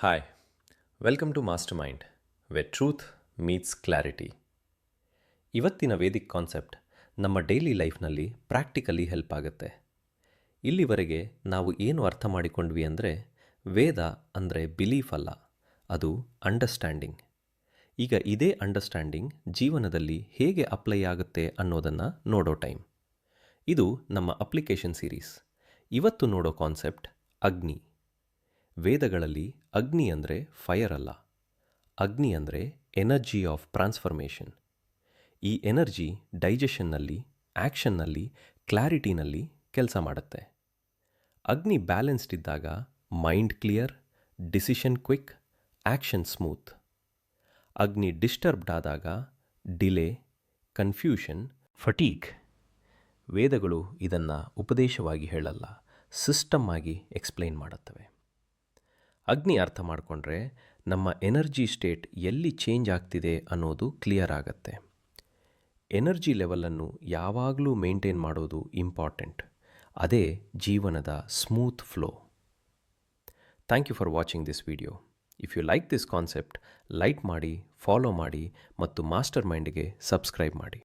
Hi, welcome to master mind, where truth meets clarity. ಇವತ್ತಿನ Vedic concept ನಮ್ಮ daily ಲೈಫ್ನಲ್ಲಿ practically help ಆಗುತ್ತೆ. ಇಲ್ಲಿವರೆಗೆ ನಾವು ಏನು ಅರ್ಥ ಮಾಡಿಕೊಂಡ್ವಿ ಅಂದರೆ, ವೇದ ಅಂದರೆ ಬಿಲೀಫ್ ಅಲ್ಲ, ಅದು ಅಂಡರ್ಸ್ಟ್ಯಾಂಡಿಂಗ್. ಈಗ ಇದೇ ಅಂಡರ್ಸ್ಟ್ಯಾಂಡಿಂಗ್ ಜೀವನದಲ್ಲಿ ಹೇಗೆ ಅಪ್ಲೈ ಆಗುತ್ತೆ ಅನ್ನೋದನ್ನು ನೋಡೋ ಟೈಮ್. ಇದು ನಮ್ಮ ಅಪ್ಲಿಕೇಶನ್ ಸೀರೀಸ್. ಇವತ್ತು ನೋಡೋ ಕಾನ್ಸೆಪ್ಟ್ ಅಗ್ನಿ. ವೇದಗಳಲ್ಲಿ ಅಗ್ನಿ ಅಂದರೆ ಫೈರ್ ಅಲ್ಲ, ಅಗ್ನಿ ಅಂದರೆ ಎನರ್ಜಿ ಆಫ್ ಟ್ರಾನ್ಸ್ಫರ್ಮೇಷನ್. ಈ ಎನರ್ಜಿ ಡೈಜೆಷನ್ನಲ್ಲಿ, ಆ್ಯಕ್ಷನ್ನಲ್ಲಿ, ಕ್ಲಾರಿಟಿನಲ್ಲಿ ಕೆಲಸ ಮಾಡುತ್ತೆ. ಅಗ್ನಿ ಬ್ಯಾಲೆನ್ಸ್ಡ್ ಇದ್ದಾಗ mind clear, decision quick, action smooth. ಅಗ್ನಿ ಡಿಸ್ಟರ್ಬ್ಡ್ ಆದಾಗ ಡಿಲೇ, ಕನ್ಫ್ಯೂಷನ್, ಫಟೀಗ್. ವೇದಗಳು ಇದನ್ನು ಉಪದೇಶವಾಗಿ ಹೇಳಲ್ಲ, ಸಿಸ್ಟಮ್ ಆಗಿ ಎಕ್ಸ್ಪ್ಲೈನ್ ಮಾಡುತ್ತವೆ. ಅಗ್ನಿ ಅರ್ಥ ಮಾಡಿಕೊಂಡ್ರೆ ನಮ್ಮ ಎನರ್ಜಿ ಸ್ಟೇಟ್ ಎಲ್ಲಿ ಚೇಂಜ್ ಆಗ್ತಿದೆ ಅನ್ನೋದು ಕ್ಲಿಯರ್ ಆಗುತ್ತೆ. ಎನರ್ಜಿ ಲೆವೆಲನ್ನು ಯಾವಾಗಲೂ ಮೇಂಟೈನ್ ಮಾಡೋದು ಇಂಪಾರ್ಟೆಂಟ್. ಅದೇ ಜೀವನದ smooth flow. Thank you for watching this video. If you like this concept, like ಮಾಡಿ, ಫಾಲೋ ಮಾಡಿ ಮತ್ತು ಮಾಸ್ಟರ್ ಮೈಂಡ್ಗೆ ಸಬ್ಸ್ಕ್ರೈಬ್ ಮಾಡಿ.